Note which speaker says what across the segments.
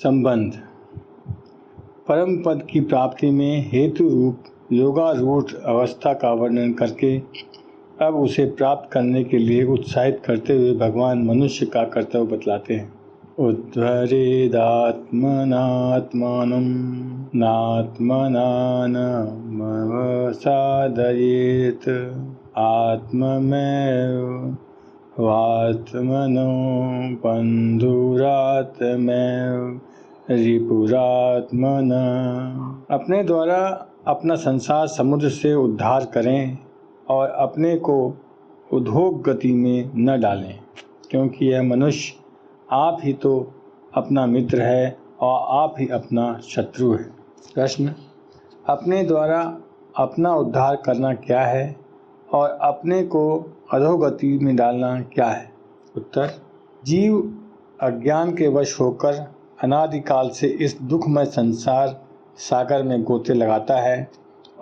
Speaker 1: संबंध। परम पद की प्राप्ति में हेतु रूप योगारूढ़ अवस्था का वर्णन करके अब उसे प्राप्त करने के लिए उत्साहित करते हुए भगवान मनुष्य का कर्तव्य बतलाते हैं। उद्धरेदात्मनात्मानं नात्मनानमवसादयेत् आत्ममेव वात्मनो बन्धुरात्मैव रिपुरात्मन। अपने द्वारा अपना संसार समुद्र से उद्धार करें और अपने को उद्योग गति में न डालें, क्योंकि यह मनुष्य आप ही तो अपना मित्र है और आप ही अपना शत्रु है। प्रश्न: अपने द्वारा अपना उद्धार करना क्या है और अपने को अधोगति में डालना क्या है? उत्तर: जीव अज्ञान के वश होकर अनादिकाल से इस दुखमय संसार सागर में गोते लगाता है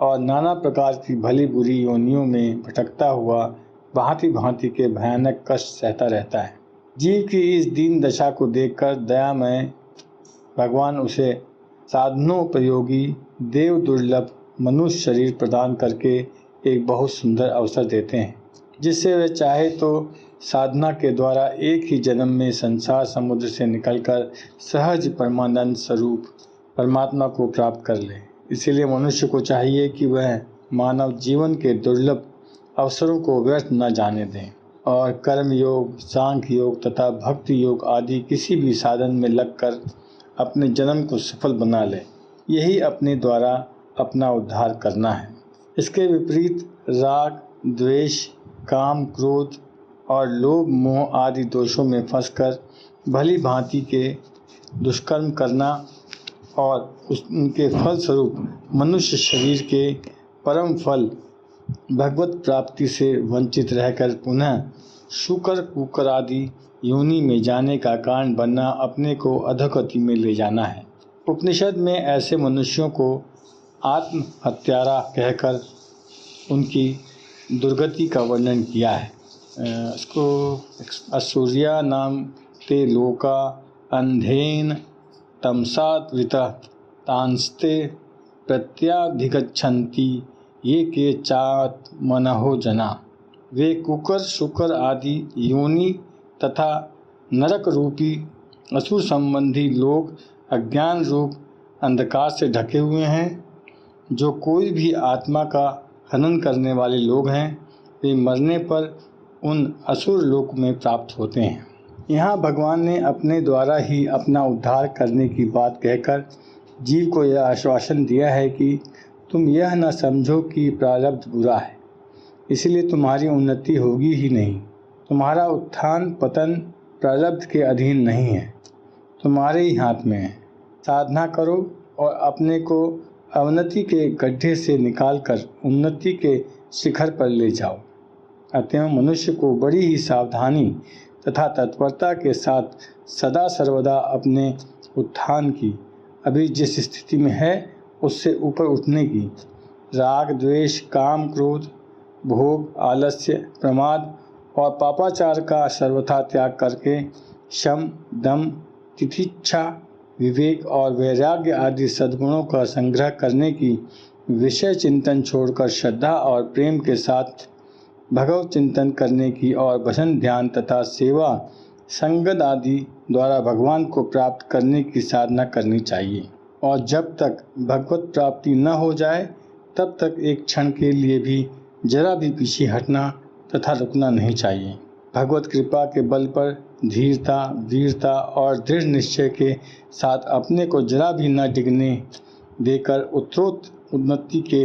Speaker 1: और नाना प्रकार की भली बुरी योनियों में भटकता हुआ भांति भांति के भयानक कष्ट सहता रहता है। जीव की इस दीन दशा को देखकर दयामय भगवान उसे साधनोपयोगी देव दुर्लभ मनुष्य शरीर प्रदान करके एक बहुत सुंदर अवसर देते हैं, जिससे वह चाहे तो साधना के द्वारा एक ही जन्म में संसार समुद्र से निकलकर सहज परमानंद स्वरूप परमात्मा को प्राप्त कर ले। इसीलिए मनुष्य को चाहिए कि वह मानव जीवन के दुर्लभ अवसरों को व्यर्थ न जाने दें और कर्म योग, सांख्य योग तथा भक्ति योग आदि किसी भी साधन में लगकर अपने जन्म को सफल बना ले। यही अपने द्वारा अपना उद्धार करना है। इसके विपरीत राग, द्वेष, काम, क्रोध और लोभ मोह आदि दोषों में फंसकर भली भांति के दुष्कर्म करना और उनके फल स्वरूप मनुष्य शरीर के परम फल भगवत प्राप्ति से वंचित रहकर पुनः शुकर कुकर आदि योनि में जाने का कारण बनना अपने को अधोगति में ले जाना है। उपनिषद में ऐसे मनुष्यों को आत्महत्यारा कहकर उनकी दुर्गति का वर्णन किया है। इसको असुर्या नाम ते लोका अंधेन तमसात्वृतः तांस्ते प्रत्याभिगच्छन्ति ये के चात्मनहो जना। वे कुकर, शुकर आदि योनि तथा नरक रूपी असुर संबंधी लोग अज्ञान रूप अंधकार से ढके हुए हैं। जो कोई भी आत्मा का हनन करने वाले लोग हैं, वे मरने पर उन असुर लोक में प्राप्त होते हैं। यहाँ भगवान ने अपने द्वारा ही अपना उद्धार करने की बात कहकर जीव को यह आश्वासन दिया है कि तुम यह न समझो कि प्रारब्ध बुरा है, इसलिए तुम्हारी उन्नति होगी ही नहीं। तुम्हारा उत्थान पतन प्रारब्ध के अधीन नहीं है, तुम्हारे ही हाथ में है। साधना करो और अपने को अवनति के गड्ढे से निकालकर उन्नति के शिखर पर ले जाओ। अतएव मनुष्य को बड़ी ही सावधानी तथा तत्परता के साथ सदा सर्वदा अपने उत्थान की, अभी जिस स्थिति में है उससे ऊपर उठने की, राग, द्वेष, काम, क्रोध, भोग, आलस्य, प्रमाद और पापाचार का सर्वथा त्याग करके शम, दम, तितिक्षा, विवेक और वैराग्य आदि सद्गुणों का संग्रह करने की, विषय चिंतन छोड़कर श्रद्धा और प्रेम के साथ भगवत चिंतन करने की और भजन, ध्यान तथा सेवा संगत आदि द्वारा भगवान को प्राप्त करने की साधना करनी चाहिए। और जब तक भगवत प्राप्ति न हो जाए तब तक एक क्षण के लिए भी जरा भी पीछे हटना तथा रुकना नहीं चाहिए। भगवत कृपा के बल पर धीरता, वीरता और दृढ़ निश्चय के साथ अपने को जरा भी न डिगने देकर उत्तरोत्तर उन्नति के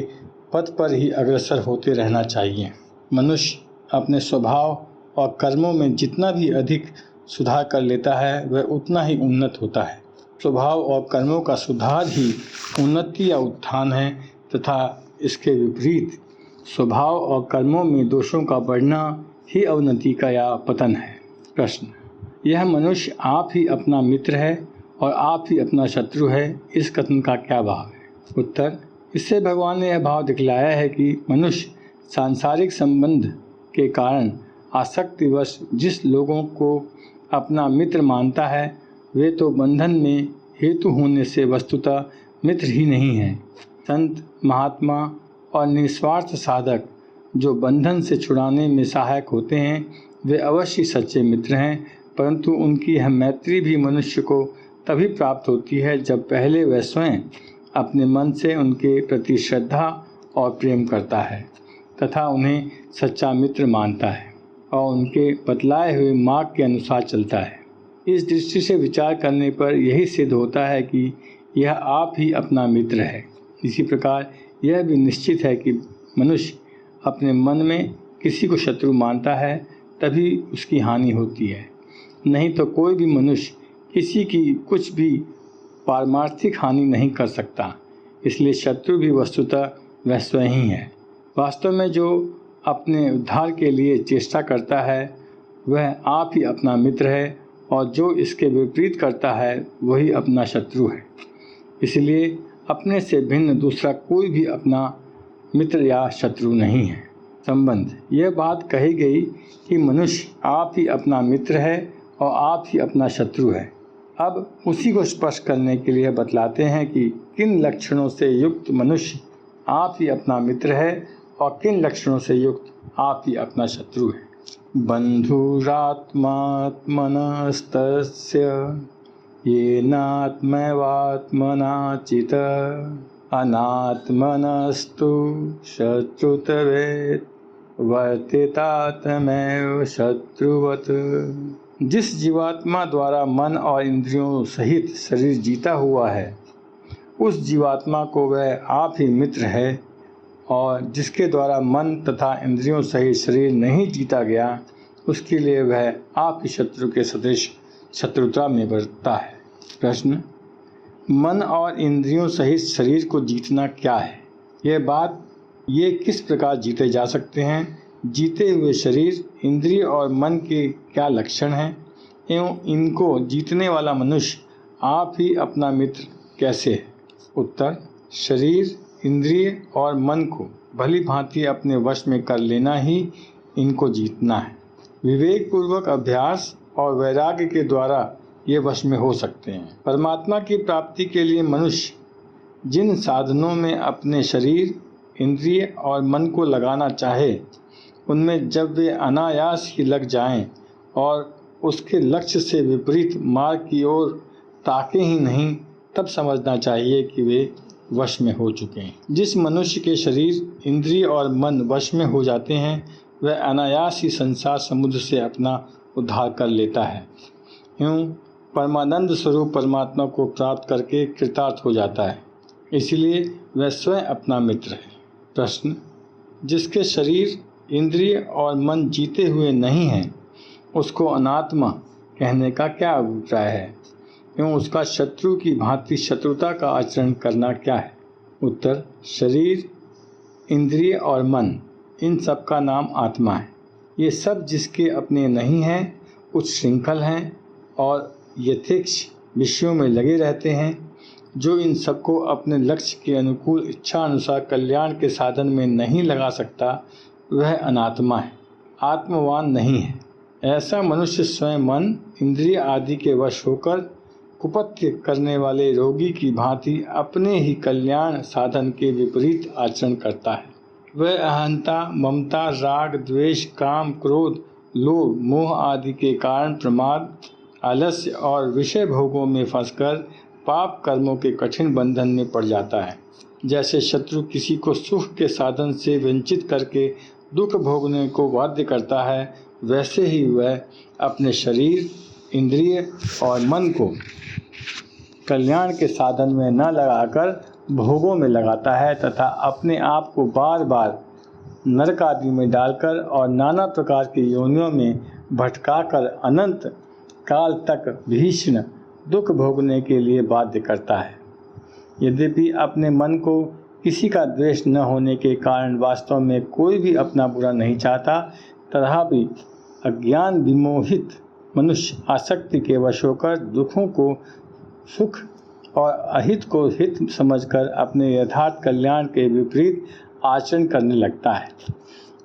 Speaker 1: पथ पर ही अग्रसर होते रहना चाहिए। मनुष्य अपने स्वभाव और कर्मों में जितना भी अधिक सुधार कर लेता है, वह उतना ही उन्नत होता है। स्वभाव और कर्मों का सुधार ही उन्नति या उत्थान है तथा इसके विपरीत स्वभाव और कर्मों में दोषों का बढ़ना ही अवनति का या पतन है। प्रश्न: यह मनुष्य आप ही अपना मित्र है और आप ही अपना शत्रु है, इस कथन का क्या भाव है? उत्तर: इससे भगवान ने यह भाव दिखलाया है कि मनुष्य सांसारिक संबंध के कारण आसक्तिवश जिस लोगों को अपना मित्र मानता है, वे तो बंधन में हेतु होने से वस्तुतः मित्र ही नहीं है। संत, महात्मा और निस्वार्थ साधक जो बंधन से छुड़ाने में सहायक होते हैं वे अवश्य सच्चे मित्र हैं, परंतु उनकी यह मैत्री भी मनुष्य को तभी प्राप्त होती है जब पहले वह स्वयं अपने मन से उनके प्रति श्रद्धा और प्रेम करता है तथा उन्हें सच्चा मित्र मानता है और उनके बतलाए हुए मार्ग के अनुसार चलता है। इस दृष्टि से विचार करने पर यही सिद्ध होता है कि यह आप ही अपना मित्र है। इसी प्रकार यह भी निश्चित है कि मनुष्य अपने मन में किसी को शत्रु मानता है तभी उसकी हानि होती है, नहीं तो कोई भी मनुष्य किसी की कुछ भी पारमार्थिक हानि नहीं कर सकता। इसलिए शत्रु भी वस्तुतः वह स्वयं ही है। वास्तव में जो अपने उद्धार के लिए चेष्टा करता है वह आप ही अपना मित्र है और जो इसके विपरीत करता है वही अपना शत्रु है। इसलिए अपने से भिन्न दूसरा कोई भी अपना मित्र या शत्रु नहीं है। संबंध, यह बात कही गई कि मनुष्य आप ही अपना मित्र है और आप ही अपना शत्रु है। अब उसी को स्पष्ट करने के लिए बतलाते हैं कि किन लक्षणों से युक्त मनुष्य आप ही अपना मित्र है और किन लक्षणों से युक्त आप ही अपना शत्रु है। बंधुरात्मात्मनस्तस्य येनात्मैवात्मना चितः अनात्मनस्तु शत्रुत्वेत् वर्तितात्मैव शत्रुवत्। जिस जीवात्मा द्वारा मन और इंद्रियों सहित शरीर जीता हुआ है उस जीवात्मा को वह आप ही मित्र है, और जिसके द्वारा मन तथा इंद्रियों सहित शरीर नहीं जीता गया उसके लिए वह आप ही शत्रु के सदृश शत्रुता में बरतता है। प्रश्न, मन और इंद्रियों सहित शरीर को जीतना क्या है? ये किस प्रकार जीते जा सकते हैं? जीते हुए शरीर, इंद्रिय और मन के क्या लक्षण हैं एवं इनको जीतने वाला मनुष्य आप ही अपना मित्र कैसे है? उत्तर, शरीर, इंद्रिय और मन को भली भांति अपने वश में कर लेना ही इनको जीतना है। विवेक पूर्वक अभ्यास और वैराग्य के द्वारा ये वश में हो सकते हैं। परमात्मा की प्राप्ति के लिए मनुष्य जिन साधनों में अपने शरीर, इंद्रिय और मन को लगाना चाहे उनमें जब वे अनायास ही लग जाएं और उसके लक्ष्य से विपरीत मार्ग की ओर ताके ही नहीं, तब समझना चाहिए कि वे वश में हो चुके हैं। जिस मनुष्य के शरीर, इंद्रिय और मन वश में हो जाते हैं वह अनायास ही संसार समुद्र से अपना उद्धार कर लेता है एवं परमानंद स्वरूप परमात्मा को प्राप्त करके कृतार्थ हो जाता है। इसलिए वह स्वयं अपना मित्र है। प्रश्न, जिसके शरीर, इंद्रिय और मन जीते हुए नहीं हैं उसको अनात्मा कहने का क्या अभिप्राय है एवं उसका शत्रु की भांति शत्रुता का आचरण करना क्या है? उत्तर, शरीर, इंद्रिय और मन इन सब का नाम आत्मा है। ये सब जिसके अपने नहीं हैं, उच्छृंखल हैं और यथेच्छ विषयों में लगे रहते हैं। जो इन सबको अपने लक्ष्य के अनुकूल इच्छा अनुसार कल्याण के साधन में नहीं लगा सकता वह अनात्मा है, आत्मवान नहीं है। ऐसा मनुष्य स्वयं मन, इंद्रिय आदि के वश होकर कुपथ्य करने वाले रोगी की भांति अपने ही कल्याण साधन के विपरीत आचरण करता है। वह अहंता, ममता, राग, द्वेष, काम, क्रोध, लोभ, मोह आदि के कारण प्रमाद, आलस्य और विषय भोगों में फंसकर पाप कर्मों के कठिन बंधन में पड़ जाता है। जैसे शत्रु किसी को सुख के साधन से वंचित करके दुख भोगने को बाध्य करता है, वैसे ही वह अपने शरीर, इंद्रिय और मन को कल्याण के साधन में न लगाकर भोगों में लगाता है तथा अपने आप को बार बार नरक आदि में डालकर और नाना प्रकार की योनियों में भटकाकर अनंत काल तक भीषण दुख भोगने के लिए बाध्य करता है। यद्यपि अपने मन को किसी का द्वेष न होने के कारण वास्तव में कोई भी अपना बुरा नहीं चाहता, तथापि अज्ञान विमोहित मनुष्य आसक्ति के वश होकर दुखों को सुख और अहित को हित समझकर अपने यथार्थ कल्याण के विपरीत आचरण करने लगता है।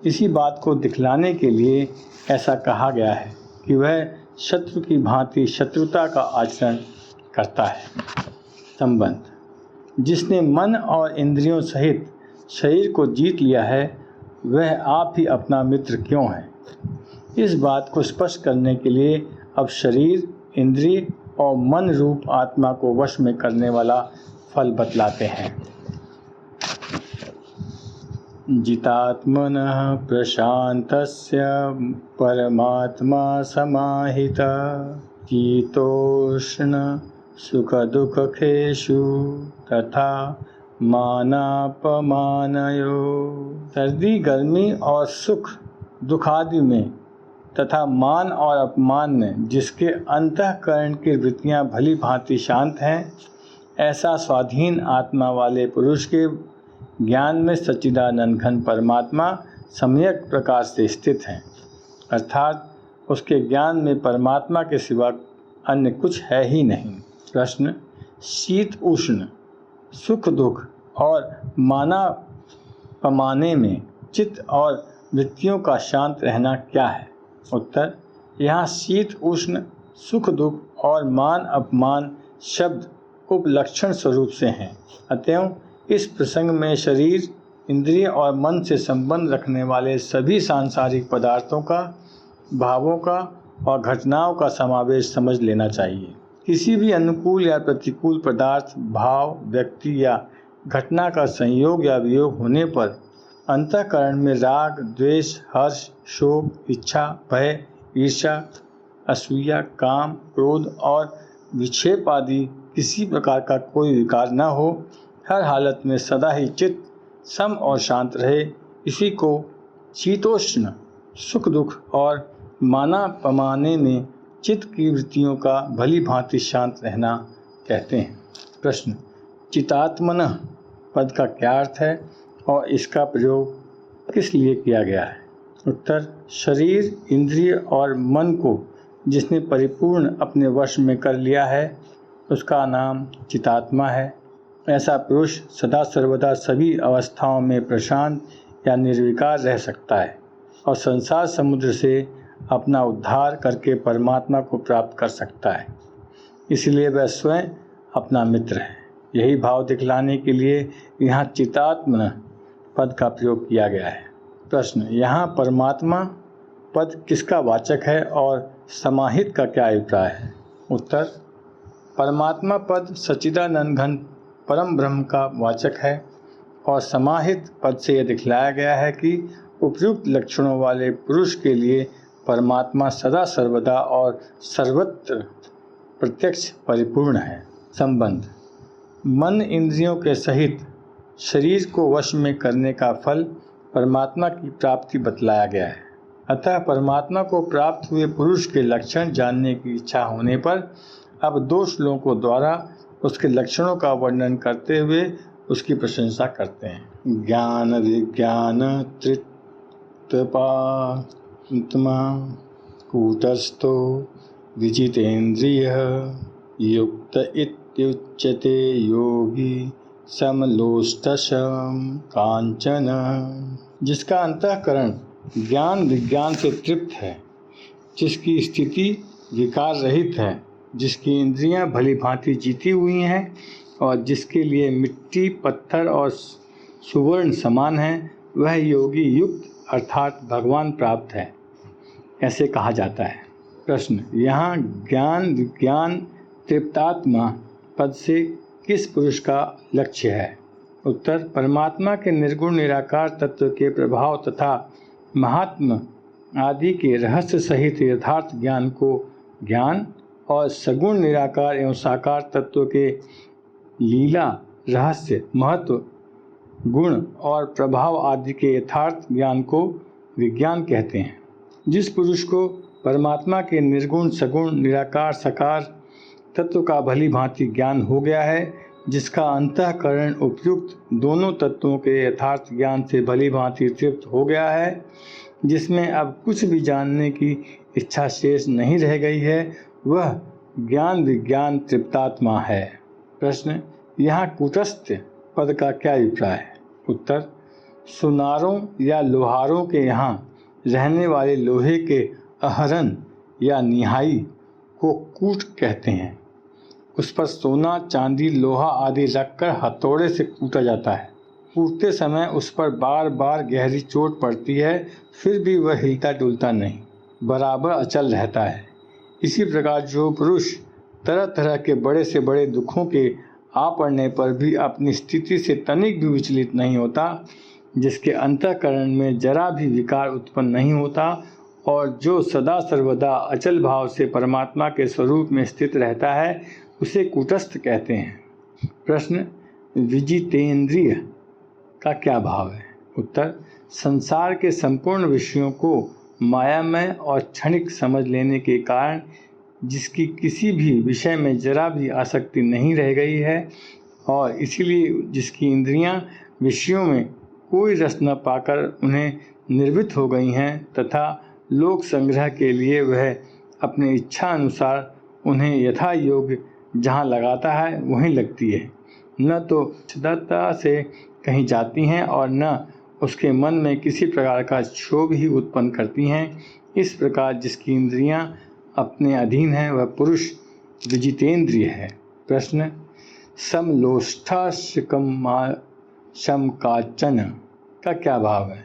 Speaker 1: इसी बात को दिखलाने के लिए ऐसा कहा गया है कि वह शत्रु की भांति शत्रुता का आचरण करता है। संबंध: जिसने मन और इंद्रियों सहित शरीर को जीत लिया है वह आप ही अपना मित्र क्यों है? इस बात को स्पष्ट करने के लिए अब शरीर, इंद्रिय और मन रूप आत्मा को वश में करने वाला फल बतलाते हैं। जितात्मनः प्रशान्तस्य परमात्मा समाहितः शीतोष्ण सुखदुःखेषु तथा मानापमानयो। सर्दी, गर्मी और सुख दुख आदि में तथा मान और अपमान में जिसके अंतःकरण की वृत्तियां भली भांति शांत हैं, ऐसा स्वाधीन आत्मा वाले पुरुष के ज्ञान में सच्चिदानंद घन परमात्मा सम्यक प्रकार से स्थित हैं, अर्थात उसके ज्ञान में परमात्मा के सिवा अन्य कुछ है ही नहीं। प्रश्न: शीत उष्ण, सुख दुख और माना पमाने में चित्त और वृत्तियों का शांत रहना क्या है? उत्तर: यहाँ शीत उष्ण, सुख दुख और मान अपमान शब्द उपलक्षण स्वरूप से हैं। अतएव इस प्रसंग में शरीर, इंद्रिय और मन से संबंध रखने वाले सभी सांसारिक पदार्थों का, भावों का और घटनाओं का समावेश समझ लेना चाहिए। किसी भी अनुकूल या प्रतिकूल पदार्थ, भाव, व्यक्ति या घटना का संयोग या वियोग होने पर अंतःकरण में राग, द्वेष, हर्ष, शोक, इच्छा, भय, ईर्ष्या, असूया, काम, क्रोध और विक्षेप आदि किसी प्रकार का कोई विकार न हो, हर हालत में सदा ही चित्त सम और शांत रहे, इसी को शीतोष्ण, सुख दुख और माना पमाने में चित्त की वृत्तियों का भली भांति शांत रहना कहते हैं। प्रश्न: चितात्मनः पद का क्या अर्थ है और इसका प्रयोग किस लिए किया गया है? उत्तर: शरीर, इंद्रिय और मन को जिसने परिपूर्ण अपने वश में कर लिया है उसका नाम चितात्मा है। ऐसा पुरुष सदा सर्वदा सभी अवस्थाओं में प्रशांत या निर्विकार रह सकता है और संसार समुद्र से अपना उद्धार करके परमात्मा को प्राप्त कर सकता है। इसलिए वह स्वयं अपना मित्र है। यही भाव दिखलाने के लिए यहाँ चितात्मन पद का प्रयोग किया गया है। प्रश्न: यहाँ परमात्मा पद किसका वाचक है और समाहित का क्या अभिप्राय है? उत्तर: परमात्मा पद सच्चिदानंद घन परम ब्रह्म का वाचक है और समाहित पद से यह दिखलाया गया है कि उपयुक्त लक्षणों वाले पुरुष के लिए परमात्मा सदा सर्वदा और सर्वत्र प्रत्यक्ष परिपूर्ण है। संबंध: मन इंद्रियों के सहित शरीर को वश में करने का फल परमात्मा की प्राप्ति बतलाया गया है। अतः परमात्मा को प्राप्त हुए पुरुष के लक्षण जानने की इच्छा होने पर अब दो श्लोकों द्वारा उसके लक्षणों का वर्णन करते हुए उसकी प्रशंसा करते हैं। ज्ञान विज्ञान तृप्तात्मा कूटस्थो विजितेन्द्रियः युक्त इत्युच्यते योगी समलोष्टशम कांचन। जिसका अंतःकरण ज्ञान विज्ञान से तृप्त है, जिसकी स्थिति विकार रहित है, जिसकी इंद्रियां भली भांति जीती हुई हैं और जिसके लिए मिट्टी, पत्थर और सुवर्ण समान है, वह योगी युक्त अर्थात भगवान प्राप्त है, ऐसे कहा जाता है। प्रश्न: यहाँ ज्ञान विज्ञान तृप्तात्मा पद से किस पुरुष का लक्ष्य है? उत्तर: परमात्मा के निर्गुण निराकार तत्व के प्रभाव तथा महात्म आदि के रहस्य सहित यथार्थ ज्ञान को ज्ञान और सगुण निराकार एवं साकार तत्व के लीला, रहस्य, महत्व, गुण और प्रभाव आदि के यथार्थ ज्ञान को विज्ञान कहते हैं। जिस पुरुष को परमात्मा के निर्गुण, सगुण, निराकार, साकार तत्व का भली भांति ज्ञान हो गया है, जिसका अंतःकरण उपयुक्त दोनों तत्वों के यथार्थ ज्ञान से भली भांति तृप्त हो गया है, जिसमें अब कुछ भी जानने की इच्छा शेष नहीं रह गई है, वह ज्ञान विज्ञान तृप्तात्मा है। प्रश्न: यहाँ कूटस्थ पद का क्या अभिप्राय है? उत्तर: सुनारों या लोहारों के यहाँ रहने वाले लोहे के आहरण या निहाई को कूट कहते हैं। उस पर सोना, चांदी, लोहा आदि रखकर हथौड़े से कूटा जाता है। कूटते समय उस पर बार बार गहरी चोट पड़ती है, फिर भी वह हिलता डुलता नहीं, बराबर अचल रहता है। इसी प्रकार जो पुरुष तरह तरह के बड़े से बड़े दुखों के आ पड़ने पर भी अपनी स्थिति से तनिक भी विचलित नहीं होता, जिसके अंतःकरण में जरा भी विकार उत्पन्न नहीं होता और जो सदा सर्वदा अचल भाव से परमात्मा के स्वरूप में स्थित रहता है, उसे कूटस्थ कहते हैं। प्रश्न, विजितेंद्रिय का क्या भाव है? उत्तर, संसार के संपूर्ण विषयों को मायामय और क्षणिक समझ लेने के कारण जिसकी किसी भी विषय में जरा भी आसक्ति नहीं रह गई है और इसीलिए जिसकी इंद्रियां विषयों में कोई रस न पाकर उन्हें निर्वृत हो गई हैं तथा लोक संग्रह के लिए वह अपने इच्छा अनुसार उन्हें यथा योग्य जहाँ लगाता है वहीं लगती है, न तो सदता से कहीं जाती हैं और न उसके मन में किसी प्रकार का क्षोभ ही उत्पन्न करती हैं। इस प्रकार जिसकी इंद्रियां अपने अधीन है वह पुरुष विजितेंद्रिय है। प्रश्न, समलोष्ठाशकमाशमकाचन का क्या भाव है?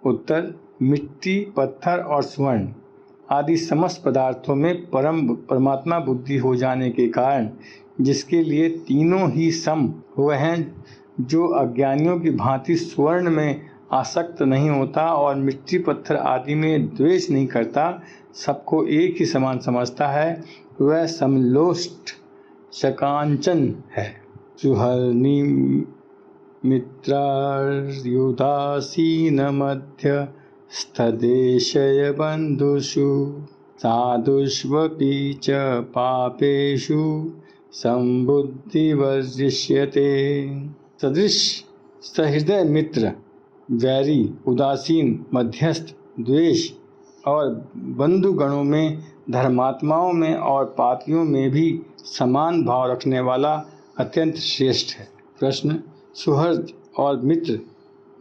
Speaker 1: उत्तर, मिट्टी, पत्थर और स्वर्ण आदि समस्त पदार्थों में परमात्मा बुद्धि हो जाने के कारण जिसके लिए तीनों ही सम हुए हैं, जो अज्ञानियों की भांति स्वर्ण में आसक्त नहीं होता और मिट्टी पत्थर आदि में द्वेष नहीं करता, सबको एक ही समान समझता है, वह समलोष्ठ शकांचन है। सुहर्नि मित्रार्युदासीन मध्य स्थदेशय बंधुषु साधुष्वपि च पापेषु संबुद्धिवर्जिष्यते। सदृश, सहृदय मित्र, वैरी, उदासीन, मध्यस्थ, द्वेष और बंधुगणों में, धर्मात्माओं में और पापियों में भी समान भाव रखने वाला अत्यंत श्रेष्ठ है। प्रश्न, सुहृद और मित्र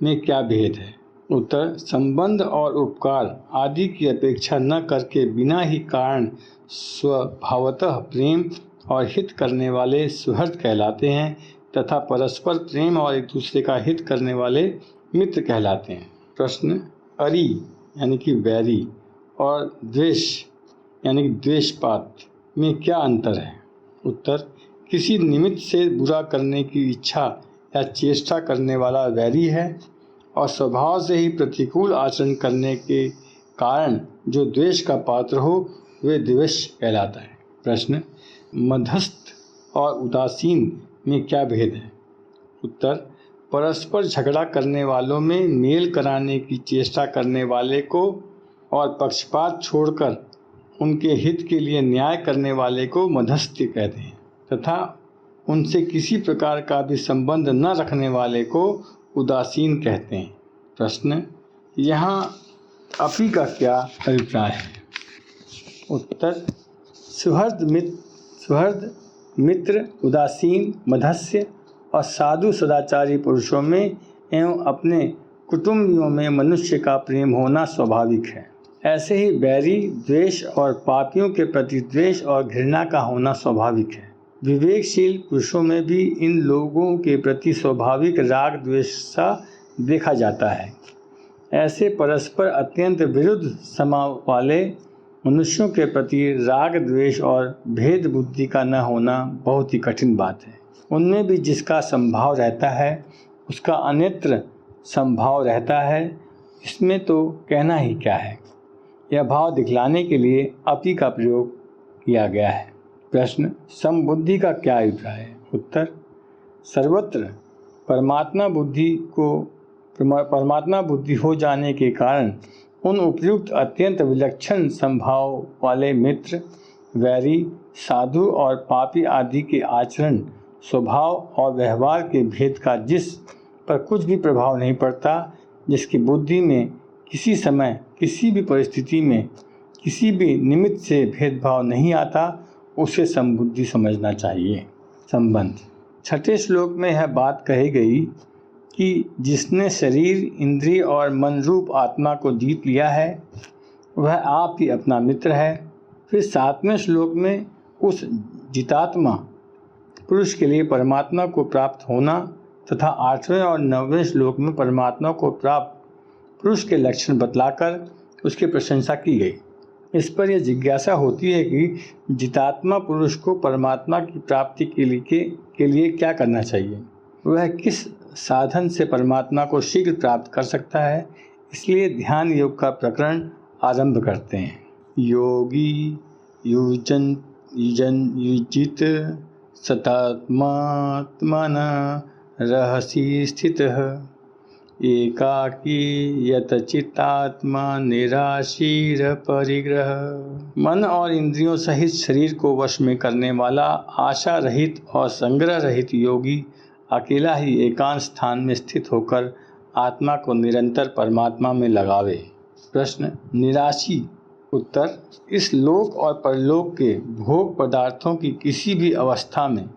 Speaker 1: में क्या भेद है? उत्तर, संबंध और उपकार आदि की अपेक्षा न करके बिना ही कारण स्वभावतः प्रेम और हित करने वाले सुहृद कहलाते हैं तथा परस्पर प्रेम और एक दूसरे का हित करने वाले मित्र कहलाते हैं। प्रश्न, अरि यानी कि वैरी और द्वेष यानी कि द्वेषपात में क्या अंतर है? उत्तर, किसी निमित्त से बुरा करने की इच्छा या चेष्टा करने वाला वैरी है और स्वभाव से ही प्रतिकूल आचरण करने के कारण जो द्वेष का पात्र हो वे द्वेष कहलाता है। प्रश्न, मध्यस्थ और उदासीन में क्या भेद है? उत्तर, परस्पर झगड़ा करने वालों में मेल कराने की चेष्टा करने वाले को और पक्षपात छोड़कर उनके हित के लिए न्याय करने वाले को मध्यस्थ कहते हैं तथा उनसे किसी प्रकार का भी संबंध न रखने वाले को उदासीन कहते हैं। प्रश्न, यहाँ अपी का क्या अभिप्राय है? उत्तर, सुहृद मित्र, उदासीन, मध्यस्थ और साधु सदाचारी पुरुषों में एवं अपने कुटुंबियों में मनुष्य का प्रेम होना स्वाभाविक है। ऐसे ही बैरी, द्वेष और पापियों के प्रति द्वेष और घृणा का होना स्वाभाविक है। विवेकशील पुरुषों में भी इन लोगों के प्रति स्वाभाविक राग द्वेष सा देखा जाता है। ऐसे परस्पर अत्यंत विरुद्ध स्वभाव वाले मनुष्यों के प्रति राग द्वेष और भेद बुद्धि का न होना बहुत ही कठिन बात है। उनमें भी जिसका संभाव रहता है उसका अन्यत्र संभाव रहता है, इसमें तो कहना ही क्या है। यह भाव दिखलाने के लिए अपी का प्रयोग किया गया है। प्रश्न, समबुद्धि का क्या अभिप्राय है? उत्तर, सर्वत्र परमात्मा बुद्धि हो जाने के कारण उन उपयुक्त अत्यंत विलक्षण संभाव वाले मित्र, वैरी, साधु और पापी आदि के आचरण, स्वभाव और व्यवहार के भेद का जिस पर कुछ भी प्रभाव नहीं पड़ता, जिसकी बुद्धि में किसी समय, किसी भी परिस्थिति में, किसी भी निमित्त से भेदभाव नहीं आता, उसे समबुद्धि समझना चाहिए। संबंध, छठे श्लोक में यह बात कही गई कि जिसने शरीर, इंद्रिय और मन रूप आत्मा को जीत लिया है वह आप ही अपना मित्र है। फिर 7वें श्लोक में उस जितात्मा पुरुष के लिए परमात्मा को प्राप्त होना तथा 8वें और 9वें श्लोक में परमात्मा को प्राप्त पुरुष के लक्षण बतलाकर उसकी प्रशंसा की गई। इस पर यह जिज्ञासा होती है कि जितात्मा पुरुष को परमात्मा की प्राप्ति के लिए क्या करना चाहिए, वह किस साधन से परमात्मा को शीघ्र प्राप्त कर सकता है। इसलिए ध्यान योग का प्रकरण आरंभ करते हैं। योगी युजित सतात्मात्मन रहसि स्थितः एकाकी यतचित्तात्मा निराशीर परिग्रह। मन और इंद्रियों सहित शरीर को वश में करने वाला आशा रहित और संग्रह रहित योगी अकेला ही एकांत स्थान में स्थित होकर आत्मा को निरंतर परमात्मा में लगावे। प्रश्न, निराशी। उत्तर, इस लोक और परलोक के भोग पदार्थों की किसी भी अवस्था में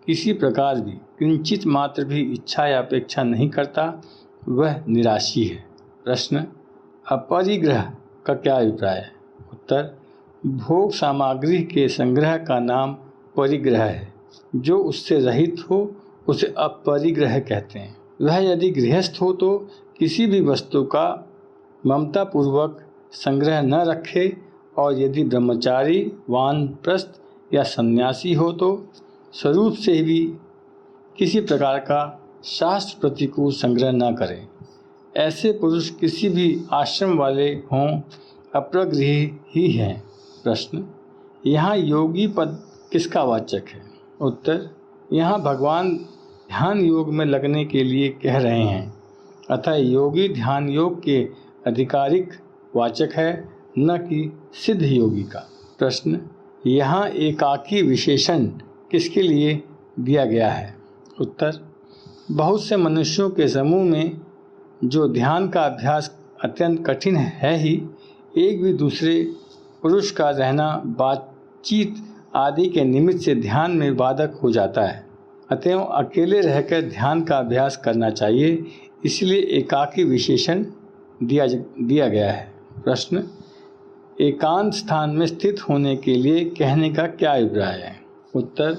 Speaker 1: किसी प्रकार भी किंचित मात्र भी इच्छा या अपेक्षा नहीं करता, वह निराशी है। प्रश्न, अपरिग्रह का क्या अभिप्राय है। उत्तर, भोग सामग्री के संग्रह का नाम परिग्रह है। जो उससे रहित हो उसे अपरिग्रह कहते हैं। वह यदि गृहस्थ हो तो किसी भी वस्तु का ममतापूर्वक संग्रह न रखे, और यदि ब्रह्मचारी, वानप्रस्थ या सन्यासी हो तो स्वरूप से भी किसी प्रकार का शास्त्र प्रतिकूल संग्रह न करें। ऐसे पुरुष किसी भी आश्रम वाले हों अपरिग्रही ही हैं। प्रश्न, यहाँ योगी पद किसका वाचक है। उत्तर, यहाँ भगवान ध्यान योग में लगने के लिए कह रहे हैं, अतः योगी ध्यान योग के आधिकारिक वाचक है, न कि सिद्ध योगी का। प्रश्न, यहाँ एकाकी विशेषण किसके लिए दिया गया है। उत्तर, बहुत से मनुष्यों के समूह में जो ध्यान का अभ्यास अत्यंत कठिन है ही, एक भी दूसरे पुरुष का रहना बातचीत आदि के निमित्त से ध्यान में बाधक हो जाता है। अतएव अकेले रहकर ध्यान का अभ्यास करना चाहिए, इसलिए एकाकी विशेषण दिया गया है। प्रश्न, एकांत स्थान में स्थित होने के लिए कहने का क्या अभिप्राय है। उत्तर,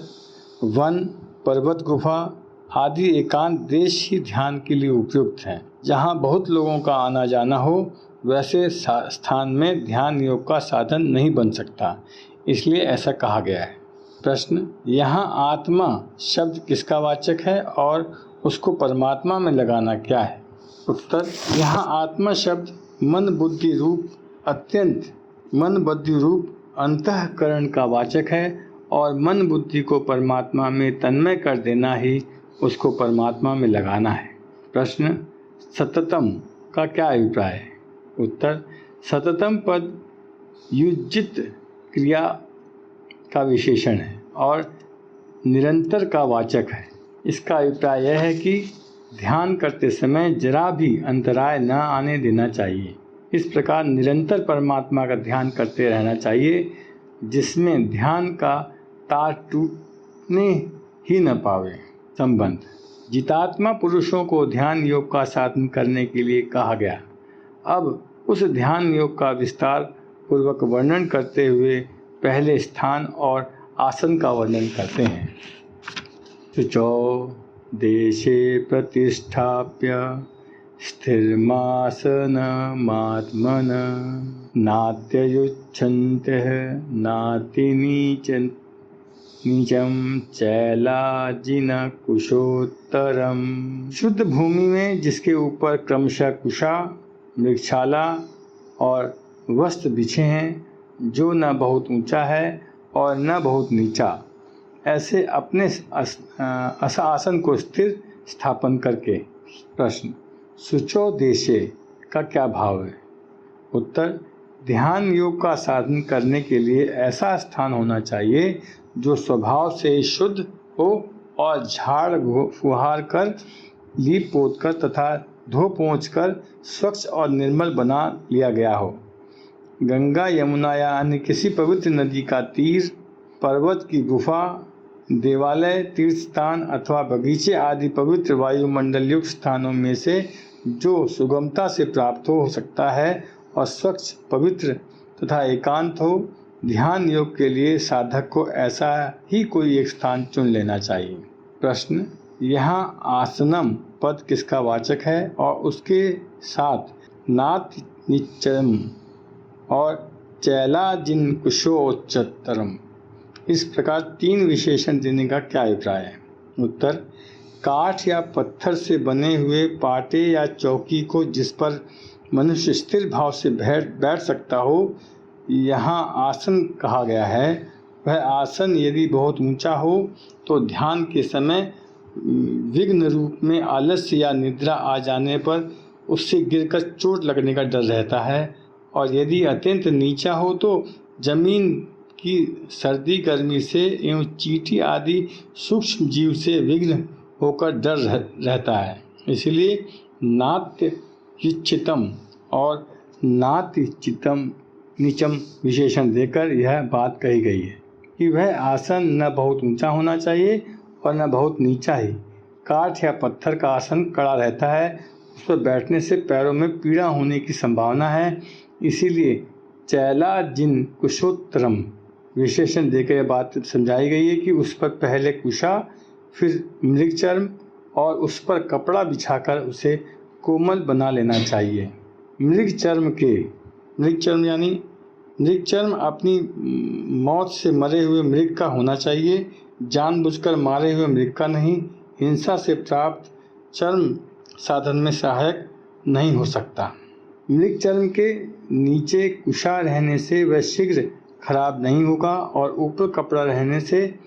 Speaker 1: वन, पर्वत, गुफा आदि एकांत देश ही ध्यान के लिए उपयुक्त हैं। जहाँ बहुत लोगों का आना जाना हो, वैसे स्थान में ध्यान योग का साधन नहीं बन सकता, इसलिए ऐसा कहा गया है। प्रश्न, यहाँ आत्मा शब्द किसका वाचक है और उसको परमात्मा में लगाना क्या है। उत्तर, यहाँ आत्मा शब्द मन बुद्धि रूप अंतःकरण का वाचक है, और मन बुद्धि को परमात्मा में तन्मय कर देना ही उसको परमात्मा में लगाना है। प्रश्न, सततम का क्या अभिप्राय है। उत्तर, सततम पद युजित क्रिया का विशेषण है और निरंतर का वाचक है। इसका अभिप्राय यह है कि ध्यान करते समय जरा भी अंतराय न आने देना चाहिए। इस प्रकार निरंतर परमात्मा का ध्यान करते रहना चाहिए, जिसमें ध्यान का तार टूटने ही न पावे। संबंध, जितात्मा पुरुषों को ध्यान योग का साधन करने के लिए कहा गया। अब उस ध्यान योग का विस्तार पूर्वक वर्णन करते हुए पहले स्थान और आसन का वर्णन करते हैं। शुचौ देशे प्रतिष्ठाप्य स्थिरमासनमात्मन नात्ययुच्छन्तः नातिनीचं चैलाजिनकुशोत्तरम। शुद्ध भूमि में जिसके ऊपर क्रमशः कुशा, मृगशाला और वस्त्र बिछे हैं, जो न बहुत ऊंचा है और न बहुत नीचा, ऐसे अपने आसन को स्थिर स्थापन करके। प्रश्न, शुचो देशे का क्या भाव है। उत्तर, ध्यान योग का साधन करने के लिए ऐसा स्थान होना चाहिए जो स्वभाव से शुद्ध हो और झाड़ फुहार कर, लीप पोत कर तथा धो पोंछ कर स्वच्छ और निर्मल बना लिया गया हो। गंगा, यमुना या अन्य किसी पवित्र नदी का तीर, पर्वत की गुफा, देवालय, तीर्थ स्थान अथवा बगीचे आदि पवित्र वायुमंडल युक्त स्थानों में से जो सुगमता से प्राप्त हो सकता है और स्वच्छ, पवित्र तथा एकांत हो, ध्यान योग के लिए साधक को ऐसा ही कोई एक स्थान चुन लेना चाहिए। प्रश्न, यहाँ आसनम पद किसका वाचक है और उसके साथ नाथ निच्चम और चैलाजिन कुशोच्चतरम इस प्रकार 3 विशेषण देने का क्या अभिप्राय है? उत्तर, काठ या पत्थर से बने हुए पाटे या चौकी को जिस पर मनुष्य स्थिर भाव से बैठ सकता हो, यहाँ आसन कहा गया है। वह आसन यदि बहुत ऊंचा हो तो ध्यान के समय विघ्न रूप में आलस्य या निद्रा आ जाने पर उससे गिरकर चोट लगने का डर रहता है, और यदि अत्यंत नीचा हो तो जमीन की सर्दी गर्मी से एवं चींटी आदि सूक्ष्म जीव से विघ्न होकर डर रहता है। इसलिए नात्यचितम और नातिचितम नीचम विशेषण देकर यह बात कही गई है कि वह आसन न बहुत ऊंचा होना चाहिए और न बहुत नीचा ही। काठ या पत्थर का आसन कड़ा रहता है, उस पर बैठने से पैरों में पीड़ा होने की संभावना है। इसीलिए चैलाजिन कुशोत्तरम विशेषण देकर यह बात समझाई गई है कि उस पर पहले कुशा, फिर मृगचर्म और उस पर कपड़ा बिछाकर उसे कोमल बना लेना चाहिए। मृगचर्म अपनी मौत से मरे हुए मृग का होना चाहिए, जानबूझकर मारे हुए मृग का नहीं। हिंसा से प्राप्त चर्म साधन में सहायक नहीं हो सकता। मृगचर्म के नीचे कुशा रहने से वह शीघ्र खराब नहीं होगा और ऊपर कपड़ा रहने से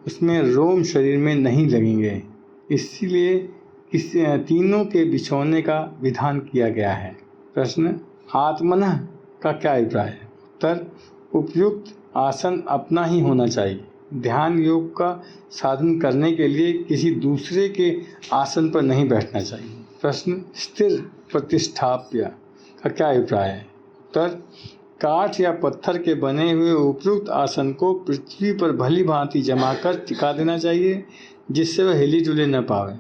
Speaker 1: उसमें रोम शरीर में नहीं लगेंगे। इसीलिए इस तीनों के बिछोने का विधान किया गया है। प्रश्न, आत्मनः का क्या अभिप्राय है? उत्तर, उपयुक्त आसन अपना ही होना चाहिए। ध्यान योग का साधन करने के लिए किसी दूसरे के आसन पर नहीं बैठना चाहिए। प्रश्न, स्थिर प्रतिष्ठाप्य का क्या अभिप्राय है? उत्तर, काठ या पत्थर के बने हुए उपयुक्त आसन को पृथ्वी पर भली भांति जमाकर टिका देना चाहिए, जिससे वह हिली डुले न पावे।